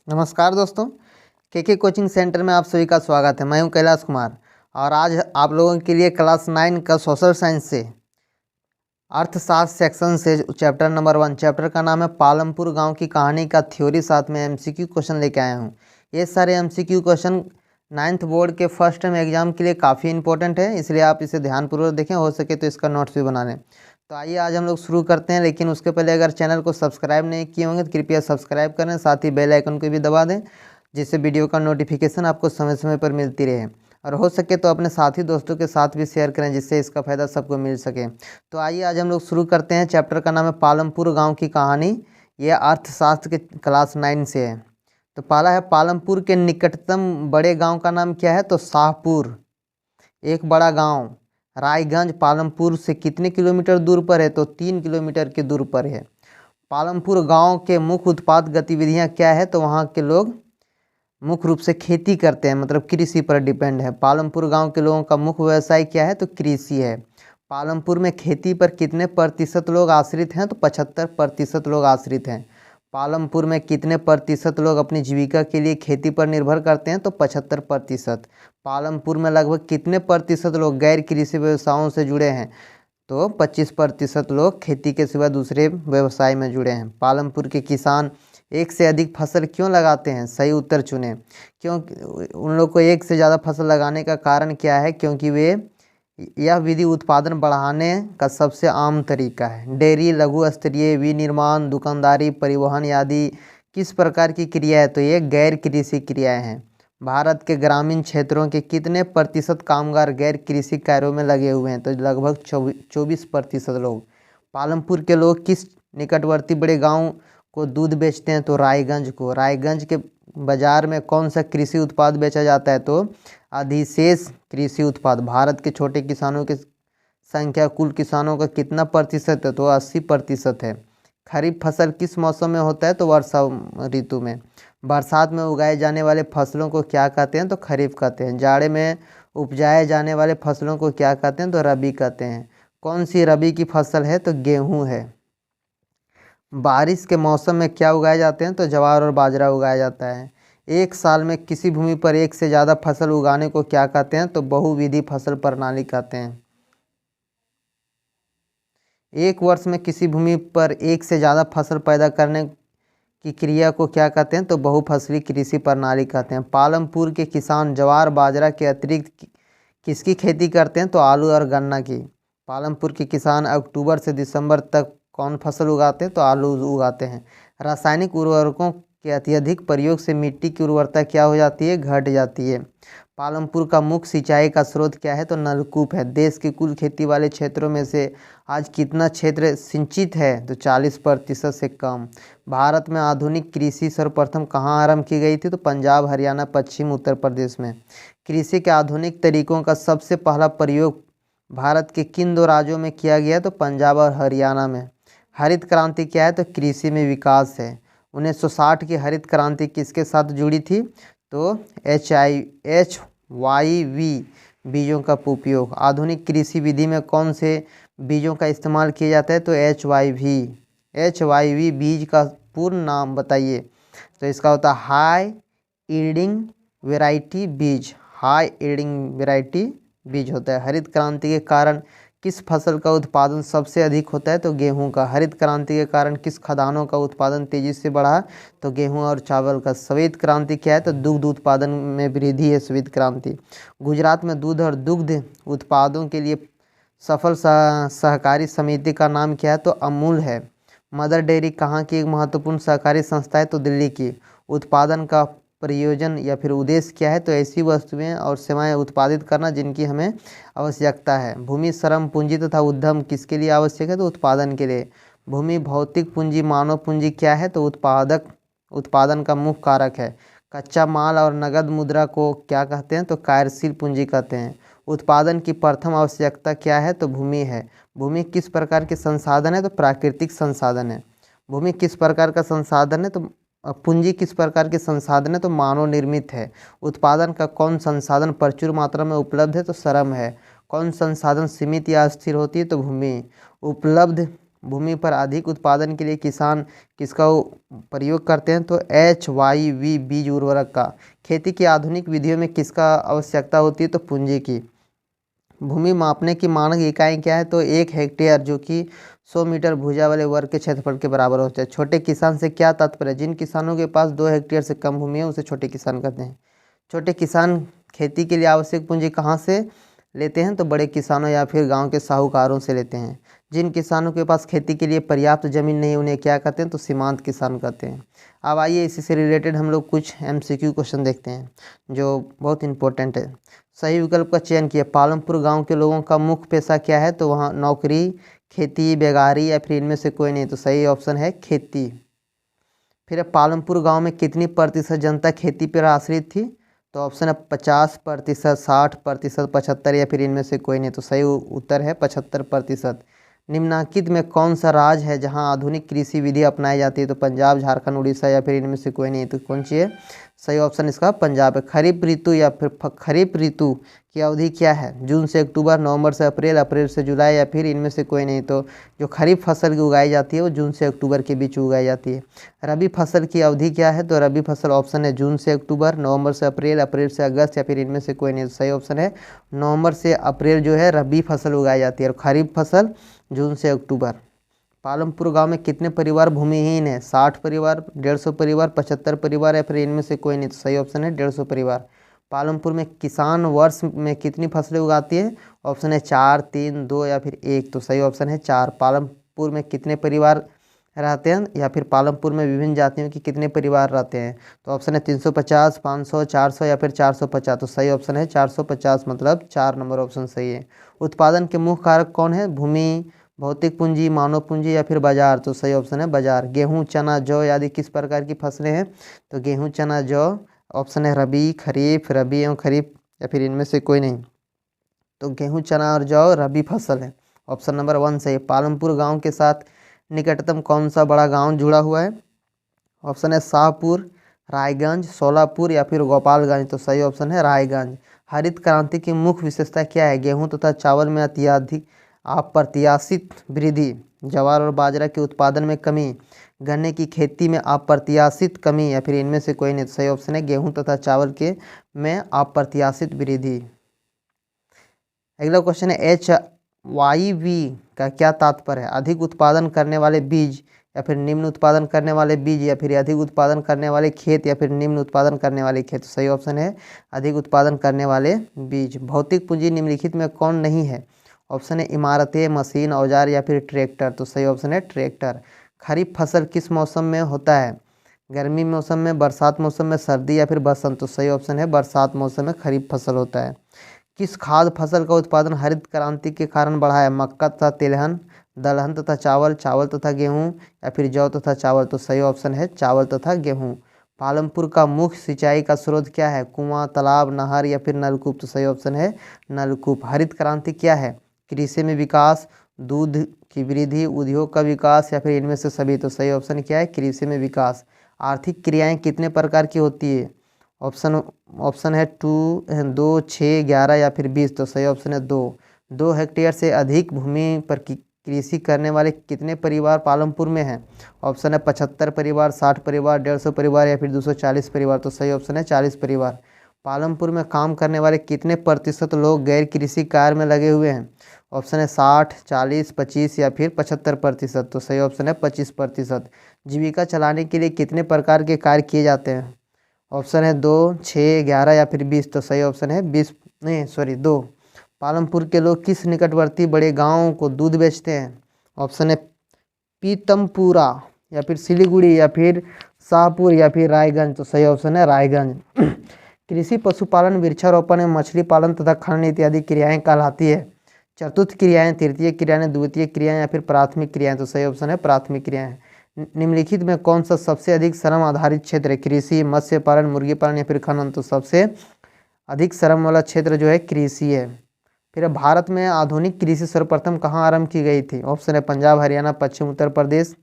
नमस्कार दोस्तों, के कोचिंग सेंटर में आप सभी का स्वागत है। मैं हूं कैलाश कुमार और आज आप लोगों के लिए क्लास 9 का सोशल साइंस से अर्थशास्त्र सेक्शन से चैप्टर नंबर 1 चैप्टर का नाम है पालमपुर गांव की कहानी का थ्योरी, साथ में एमसीक्यू क्वेश्चन लेके आया हूं। ये सारे एमसीक्यू क्वेश्चन 9th बोर्ड के फर्स्ट टाइम एग्जाम के लिए काफ़ी इंपॉर्टेंट है, इसलिए आप इसे ध्यानपूर्वक देखें, हो सके तो इसका नोट्स भी बना लें। तो आइए आज हम लोग शुरू करते हैं, लेकिन उसके पहले अगर चैनल को सब्सक्राइब नहीं किए होंगे तो कृपया सब्सक्राइब करें, साथ ही बेल आइकन को भी दबा दें, जिससे वीडियो का नोटिफिकेशन आपको समय समय पर मिलती रहे। और हो सके तो अपने साथी दोस्तों के साथ भी शेयर करें, जिससे इसका फ़ायदा सबको मिल सके। तो आइए आज हम लोग शुरू करते हैं। चैप्टर का नाम है पालमपुर गांव की कहानी। यह अर्थशास्त्र के क्लास 9 से है। तो पहला है, पालमपुर के निकटतम बड़े गांव का नाम क्या है? तो शाहपुर एक बड़ा गांव। रायगंज पालमपुर से कितने किलोमीटर दूर पर है? तो 3 किलोमीटर के दूर पर है। पालमपुर गांव के मुख्य उत्पाद गतिविधियां क्या है? तो वहाँ के लोग मुख्य रूप से खेती करते हैं, मतलब कृषि पर डिपेंड है। पालमपुर गांव के लोगों का मुख्य व्यवसाय क्या है? तो कृषि है। पालमपुर में खेती पर कितने प्रतिशत लोग आश्रित हैं? तो 75% लोग आश्रित हैं। पालमपुर में कितने प्रतिशत लोग अपनी जीविका के लिए खेती पर निर्भर करते हैं? तो 75%। पालमपुर में लगभग कितने प्रतिशत लोग गैर कृषि व्यवसायों से जुड़े हैं? तो 25% लोग खेती के सिवा दूसरे व्यवसाय में जुड़े हैं। पालमपुर के किसान एक से अधिक फसल क्यों लगाते हैं? सही उत्तर चुनें। क्योंकि उन लोग को एक से ज़्यादा फसल लगाने का कारण क्या है? क्योंकि यह विधि उत्पादन बढ़ाने का सबसे आम तरीका है। डेयरी, लघु स्तरीय विनिर्माण, दुकानदारी, परिवहन आदि किस प्रकार की क्रिया है? तो ये गैर कृषि क्रियाएं हैं। भारत के ग्रामीण क्षेत्रों के कितने प्रतिशत कामगार गैर कृषि कार्यों में लगे हुए हैं? तो लगभग 24% लोग। पालमपुर के लोग किस निकटवर्ती बड़े गांव को दूध बेचते हैं? तो रायगंज को। रायगंज के बाजार में कौन सा कृषि उत्पाद बेचा जाता है? तो अधिशेष कृषि उत्पाद। भारत के छोटे किसानों की संख्या कुल किसानों का कितना प्रतिशत है? तो 80% है। खरीफ फसल किस मौसम में होता है? तो वर्षा ऋतु में। बरसात में उगाए जाने वाले फसलों को क्या कहते हैं? तो खरीफ कहते हैं। जाड़े में उपजाए जाने वाले फसलों को क्या कहते हैं? तो रबी कहते हैं। कौन सी रबी की फसल है? तो गेहूँ है। बारिश के मौसम में क्या उगाए जाते हैं? तो ज्वार और बाजरा उगाया जाता है। एक साल में किसी भूमि पर एक से ज़्यादा फसल उगाने को क्या कहते हैं? तो बहुविधि फसल प्रणाली कहते हैं। एक वर्ष में किसी भूमि पर एक से ज़्यादा फसल पैदा करने की क्रिया को क्या कहते हैं? तो बहुफसली कृषि प्रणाली कहते हैं। पालमपुर के किसान ज्वार बाजरा के अतिरिक्त किसकी खेती करते हैं? तो आलू और गन्ना की। पालमपुर के किसान अक्टूबर से दिसंबर तक कौन फसल उगाते हैं? तो आलू उगाते हैं। रासायनिक उर्वरकों के अत्यधिक प्रयोग से मिट्टी की उर्वरता क्या हो जाती है? घट जाती है। पालमपुर का मुख्य सिंचाई का स्रोत क्या है? तो नलकूप है। देश के कुल खेती वाले क्षेत्रों में से आज कितना क्षेत्र सिंचित है? तो 40% से कम। भारत में आधुनिक कृषि सर्वप्रथम कहाँ आरंभ की गई थी? तो पंजाब, हरियाणा, पश्चिम उत्तर प्रदेश में। कृषि के आधुनिक तरीकों का सबसे पहला प्रयोग भारत के किन दो राज्यों में किया गया? तो पंजाब और हरियाणा में। हरित क्रांति क्या है? तो कृषि में विकास है। 1960 की हरित क्रांति किसके साथ जुड़ी थी? तो HYV बीजों का उपयोग। आधुनिक कृषि विधि में कौन से बीजों का इस्तेमाल किया जाता है? तो HYV बीज का पूर्ण नाम बताइए। तो इसका होता है हाई यील्डिंग वैरायटी बीज। हाई यील्डिंग वैरायटी बीज होता है। हरित क्रांति के कारण किस फसल का उत्पादन सबसे अधिक होता है? तो गेहूं का। हरित क्रांति के कारण किस खाद्यान्नों का उत्पादन तेजी से बढ़ा? तो गेहूं और चावल का। श्वेत क्रांति क्या है? तो दुग्ध उत्पादन में वृद्धि है श्वेत क्रांति। गुजरात में दूध और दुग्ध उत्पादों के लिए सफल सहकारी समिति का नाम क्या है? तो अमूल है। मदर डेयरी कहाँ की एक महत्वपूर्ण सहकारी संस्था है? तो दिल्ली की। उत्पादन का प्रयोजन या फिर उद्देश्य क्या है? तो ऐसी वस्तुएं और सेवाएं उत्पादित करना जिनकी हमें आवश्यकता है। भूमि, श्रम, पूंजी तथा उद्यम किसके लिए आवश्यक है? तो उत्पादन के लिए। भूमि, भौतिक पूंजी, मानव पूंजी क्या है? तो उत्पादन का मुख्य कारक है। कच्चा माल और नगद मुद्रा को क्या कहते हैं? तो कार्यशील पूंजी कहते हैं। उत्पादन की प्रथम आवश्यकता क्या है? तो भूमि है। भूमि किस प्रकार के संसाधन है? तो प्राकृतिक संसाधन है। भूमि किस प्रकार का संसाधन है? तो पूंजी किस प्रकार के संसाधन है? तो मानव निर्मित है। उत्पादन का कौन संसाधन प्रचुर मात्रा में उपलब्ध है? तो श्रम है। कौन संसाधन सीमित या अस्थिर होती है? तो भूमि। उपलब्ध भूमि पर अधिक उत्पादन के लिए किसान किसका प्रयोग करते हैं? तो HYV बीज उर्वरक का। खेती की आधुनिक विधियों में किसका आवश्यकता होती है? तो पूंजी की। भूमि मापने की मानक इकाई क्या है? तो 1 हेक्टेयर, जो कि 100 मीटर भुजा वाले वर्ग के क्षेत्रफल के बराबर होता है। छोटे किसान से क्या तात्पर्य है? जिन किसानों के पास 2 हेक्टेयर से कम भूमि है उसे छोटे किसान कहते हैं। छोटे किसान खेती के लिए आवश्यक पूंजी कहाँ से लेते हैं? तो बड़े किसानों या फिर गांव के साहूकारों से लेते हैं। जिन किसानों के पास खेती के लिए पर्याप्त जमीन नहीं उन्हें क्या कहते हैं? तो सीमांत किसान कहते हैं। अब आइए इसी से रिलेटेड हम लोग कुछ MCQ क्वेश्चन देखते हैं जो बहुत इंपॉर्टेंट है। सही विकल्प का चयन किया। पालमपुर गांव के लोगों का मुख्य पेशा क्या है? तो वहाँ नौकरी, खेती, बेगारी या फिर इनमें से कोई नहीं। तो सही ऑप्शन है खेती। फिर पालमपुर गांव में कितनी प्रतिशत जनता खेती पर आश्रित थी? तो ऑप्शन है 50%, 60%, 75% या फिर इनमें से कोई नहीं। तो सही उत्तर है 75%। निम्नलिखित में कौन सा राज्य है जहां आधुनिक कृषि विधि अपनाई जाती है? तो पंजाब, झारखंड, उड़ीसा या फिर इनमें से कोई नहीं। तो कौन सी है? सही ऑप्शन इसका पंजाब है। खरीफ ऋतु या फिर खरीफ ऋतु की अवधि क्या है? जून से अक्टूबर, नवंबर से अप्रैल, अप्रैल से जुलाई या फिर इनमें से कोई नहीं। तो जो खरीफ फसल की उगाई जाती है वो जून से अक्टूबर के बीच उगाई जाती है। रबी फसल की अवधि क्या है? तो रबी फसल ऑप्शन है जून से अक्टूबर, नवंबर से अप्रैल, अप्रैल से अगस्त या फिर इनमें से कोई नहीं। तो सही ऑप्शन है नवंबर से अप्रैल जो है रबी फसल उगाई जाती है और खरीफ फसल जून से अक्टूबर। पालमपुर गांव में कितने परिवार भूमिहीन हैं? 60 परिवार, 150 परिवार, 75 परिवार या फिर इनमें से कोई नहीं। तो सही ऑप्शन है 150 परिवार। पालमपुर में किसान वर्ष में कितनी फसलें उगाती है? ऑप्शन है 4, 3, 2 या फिर 1। तो सही ऑप्शन है 4। पालमपुर में कितने परिवार रहते हैं या फिर पालमपुर में विभिन्न जातियों के कितने परिवार रहते हैं? तो ऑप्शन है 350, 500, 400 या फिर 450। तो सही ऑप्शन है 450, मतलब 4 नंबर ऑप्शन सही है। उत्पादन के मुख्य कारक कौन है? भूमि, भौतिक पूंजी, मानव पूंजी या फिर बाजार। तो सही ऑप्शन है बाजार। गेहूं, चना, जौ आदि किस प्रकार की फसलें हैं? तो गेहूं, चना, जौ। ऑप्शन है रबी, खरीफ, रबी एवं खरीफ या फिर इनमें से कोई नहीं। तो गेहूं, चना और जौ रबी फसल है। ऑप्शन नंबर 1 सही। पालमपुर गांव के साथ निकटतम कौन सा बड़ा गांव जुड़ा हुआ है? ऑप्शन है शाहपुर, रायगंज, सोलापुर या फिर गोपालगंज। तो सही ऑप्शन है रायगंज। हरित क्रांति की मुख्य विशेषता क्या है? गेहूं तथा चावल में अत्यधिक अप्रत्याशित वृद्धि, ज्वार और बाजरा के उत्पादन में कमी, गन्ने की खेती में अप्रत्याशित कमी या फिर इनमें से कोई नहीं। तो सही ऑप्शन है गेहूं तथा चावल के में अप्रत्याशित वृद्धि। अगला क्वेश्चन है HYV का क्या तात्पर्य है? अधिक उत्पादन करने वाले बीज या फिर निम्न उत्पादन करने वाले बीज या फिर अधिक उत्पादन करने वाले खेत या फिर निम्न उत्पादन करने वाले खेत। सही ऑप्शन है अधिक उत्पादन करने वाले बीज। भौतिक पूंजी निम्नलिखित में कौन नहीं है? ऑप्शन है इमारतें, मशीन, औजार या फिर ट्रैक्टर। तो सही ऑप्शन है ट्रैक्टर। खरीफ फसल किस मौसम में होता है? गर्मी मौसम में, बरसात मौसम में, सर्दी या फिर बसंत। तो सही ऑप्शन है बरसात मौसम में खरीफ फसल होता है। किस खाद्य फसल का उत्पादन हरित क्रांति के कारण बढ़ा है? मक्का तथा तिलहन, दलहन तथा चावल, चावल तथा गेहूं या फिर जौ तथा चावल। तो सही ऑप्शन है चावल तथा गेहूं। पालमपुर का मुख्य सिंचाई का स्रोत क्या है? कुआं, तालाब, नहर या फिर नलकूप। तो सही ऑप्शन है नलकूप। हरित क्रांति क्या है? कृषि में विकास, दूध की वृद्धि, उद्योग का विकास या फिर इनमें से सभी। तो सही ऑप्शन क्या है कृषि में विकास। आर्थिक क्रियाएं कितने प्रकार की होती है? ऑप्शन है 2, 6, 11 या फिर 20। तो सही ऑप्शन है 2 हेक्टेयर से अधिक भूमि पर कृषि करने वाले कितने परिवार पालमपुर में हैं? ऑप्शन है 75 परिवार, 60 परिवार, 150 परिवार या फिर 240 परिवार। तो सही ऑप्शन है 40 परिवार। पालमपुर में काम करने वाले कितने प्रतिशत लोग गैर कृषि कार्य में लगे हुए हैं? ऑप्शन है 60, 40, 25 या फिर 75%। तो सही ऑप्शन है 25%। जीविका चलाने के लिए कितने प्रकार के कार्य किए जाते हैं? ऑप्शन है 2, 6, 11 या फिर 20। तो सही ऑप्शन है 20, नहीं सॉरी 2। पालमपुर के लोग किस निकटवर्ती बड़े गांव को दूध बेचते हैं? ऑप्शन है पीतमपुरा या फिर सिलीगुड़ी या फिर शाहपुर या फिर रायगंज। तो सही ऑप्शन है रायगंज। कृषि, पशुपालन, वृक्षारोपण एवं मछली पालन तथा खनन इत्यादि क्रियाएं कहलाती है। चतुर्थ क्रियाएं, तृतीय क्रियाएं, द्वितीय क्रियाएं या फिर प्राथमिक क्रियाएं। तो सही ऑप्शन है प्राथमिक क्रियाएं। निम्नलिखित में कौन सा सबसे अधिक श्रम आधारित क्षेत्र है? कृषि, मत्स्य पालन, मुर्गी पालन या फिर खनन। तो सबसे अधिक श्रम वाला क्षेत्र जो है कृषि है। फिर भारत में आधुनिक कृषि सर्वप्रथम कहाँ आरंभ की गई थी? ऑप्शन है पंजाब, हरियाणा, पश्चिम उत्तर प्रदेश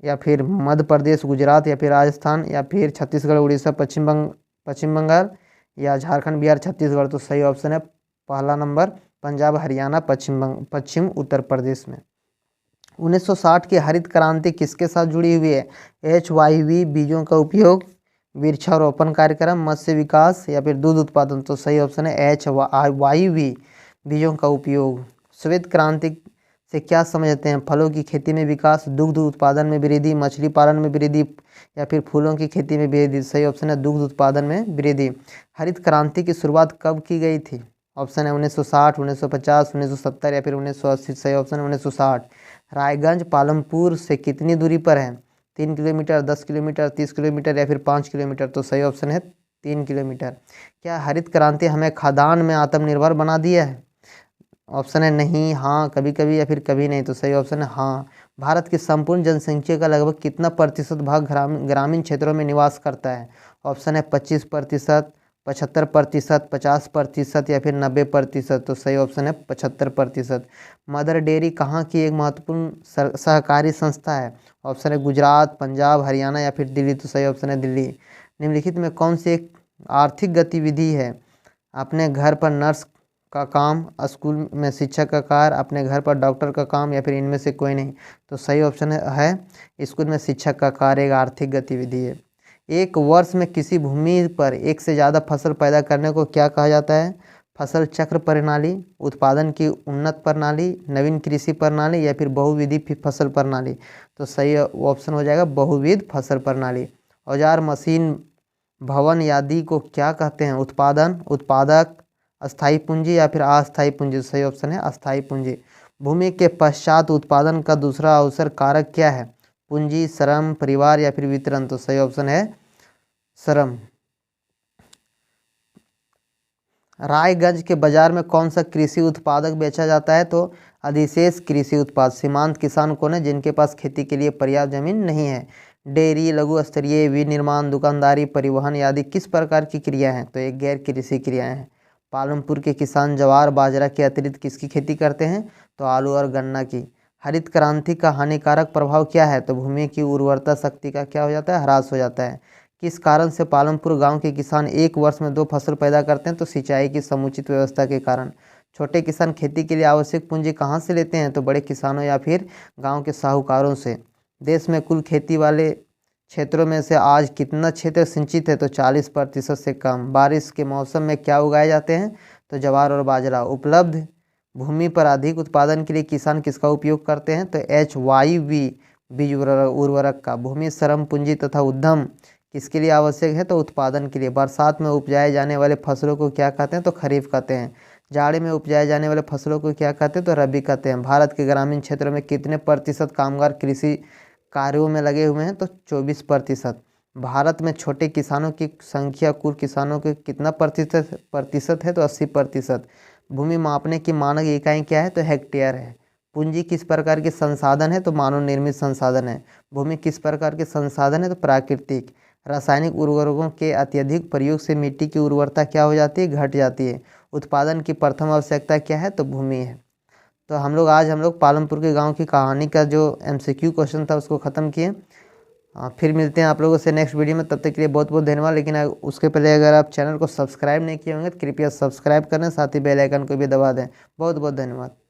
या फिर मध्य प्रदेश, गुजरात या फिर राजस्थान या फिर छत्तीसगढ़, उड़ीसा, पश्चिम बंगाल या झारखंड, बिहार, छत्तीसगढ़। तो सही ऑप्शन है पहला नंबर पंजाब, हरियाणा, पश्चिम उत्तर प्रदेश में। 1960 की हरित क्रांति किसके साथ जुड़ी हुई है? HYV बीजों का उपयोग, वृक्षारोपण कार्यक्रम, मत्स्य विकास या फिर दूध उत्पादन। तो सही ऑप्शन है HYV बीजों का उपयोग। श्वेत क्रांति से क्या समझते हैं? फलों की खेती में विकास, दुग्ध उत्पादन में वृद्धि, मछली पालन में वृद्धि या फिर फूलों की खेती में वृद्धि। सही ऑप्शन है दुग्ध उत्पादन में वृद्धि। हरित क्रांति की शुरुआत कब की गई थी? ऑप्शन है 1960, 1950, 1970 या फिर 1980। सही ऑप्शन है 1960। रायगंज पालमपुर से कितनी दूरी पर है? 3 किलोमीटर, 10 किलोमीटर, 30 किलोमीटर या फिर 5 किलोमीटर। तो सही ऑप्शन है 3 किलोमीटर। क्या हरित क्रांति हमें खाद्यान्न में आत्मनिर्भर बना दिया है? ऑप्शन है नहीं, हाँ, कभी कभी या फिर कभी नहीं। तो सही ऑप्शन है हाँ। भारत की संपूर्ण जनसंख्या का लगभग कितना प्रतिशत भाग ग्रामीण क्षेत्रों में निवास करता है? ऑप्शन है 25%, 75%, 50% या फिर 90%। तो सही ऑप्शन है 75%। मदर डेयरी कहाँ की एक महत्वपूर्ण सहकारी संस्था है? ऑप्शन है गुजरात, पंजाब, हरियाणा या फिर दिल्ली। तो सही ऑप्शन है दिल्ली। निम्नलिखित में कौन सी एक आर्थिक गतिविधि है? अपने घर पर नर्स का काम, स्कूल में शिक्षक का कार्य, अपने घर पर डॉक्टर का काम या फिर इनमें से कोई नहीं। तो सही ऑप्शन है स्कूल में शिक्षक का कार्य एक आर्थिक गतिविधि है। एक वर्ष में किसी भूमि पर एक से ज़्यादा फसल पैदा करने को क्या कहा जाता है? फसल चक्र प्रणाली, उत्पादन की उन्नत प्रणाली, नवीन कृषि प्रणाली या फिर बहुविधि फसल प्रणाली। तो सही ऑप्शन हो जाएगा बहुविध फसल प्रणाली। औजार, मशीन, भवन आदि को क्या कहते हैं? उत्पादन, उत्पादक, अस्थायी पूंजी या फिर अस्थायी पूंजी। सही ऑप्शन है अस्थायी पूंजी। भूमि के पश्चात उत्पादन का दूसरा अवसर कारक क्या है? पूंजी, श्रम, परिवार या फिर वितरण। तो सही ऑप्शन है श्रम। रायगंज के बाजार में कौन सा कृषि उत्पादक बेचा जाता है? तो अधिशेष कृषि उत्पाद। सीमांत किसान कौन है? जिनके पास खेती के लिए पर्याप्त जमीन नहीं है। डेयरी, लघु स्तरीय, विनिर्माण, दुकानदारी, परिवहन आदि किस प्रकार की क्रिया हैं? तो एक गैर कृषि क्रियाएं हैं। पालमपुर के किसान ज्वार बाजरा के अतिरिक्त किसकी खेती करते हैं? तो आलू और गन्ना की। हरित क्रांति का हानिकारक प्रभाव क्या है? तो भूमि की उर्वरता शक्ति का क्या हो जाता है? ह्रास हो जाता है। किस कारण से पालमपुर गांव के किसान एक वर्ष में 2 फसल पैदा करते हैं? तो सिंचाई की समुचित व्यवस्था के कारण। छोटे किसान खेती के लिए आवश्यक पूंजी कहाँ से लेते हैं? तो बड़े किसानों या फिर गाँव के साहूकारों से। देश में कुल खेती वाले क्षेत्रों में से आज कितना क्षेत्र सिंचित है? तो 40% से कम। बारिश के मौसम में क्या उगाए जाते हैं? तो ज्वार और बाजरा। उपलब्ध भूमि पर अधिक उत्पादन के लिए किसान किसका उपयोग करते हैं? तो HYV बीज उर्वरक का। भूमि, श्रम, पूंजी तथा उद्यम किसके लिए आवश्यक है? तो उत्पादन के लिए। बरसात में उपजाए जाने वाले फसलों को क्या कहते हैं? तो खरीफ कहते हैं। जाड़े में उपजाए जाने वाले फसलों को क्या कहते हैं? तो रबी कहते हैं। भारत के ग्रामीण क्षेत्रों में कितने प्रतिशत कामगार कृषि कार्यों में लगे हुए हैं? तो 24%। भारत में छोटे किसानों की संख्या कुल किसानों के कितना प्रतिशत है? तो 80%। भूमि मापने की मानक इकाई क्या है? तो हेक्टेयर है। पूंजी किस प्रकार के संसाधन है? तो मानव निर्मित संसाधन है। भूमि किस प्रकार के संसाधन है? तो प्राकृतिक। रासायनिक उर्वरकों के अत्यधिक प्रयोग से मिट्टी की उर्वरता क्या हो जाती है? घट जाती है। उत्पादन की प्रथम आवश्यकता क्या है? तो भूमि है। तो हम लोग पालमपुर के गांव की कहानी का जो MCQ क्वेश्चन था उसको ख़त्म किए। फिर मिलते हैं आप लोगों से नेक्स्ट वीडियो में। तब तक के लिए बहुत बहुत धन्यवाद। लेकिन उसके पहले अगर आप चैनल को सब्सक्राइब नहीं किए होंगे तो कृपया सब्सक्राइब करें, साथ ही बेल आइकन को भी दबा दें। बहुत बहुत धन्यवाद।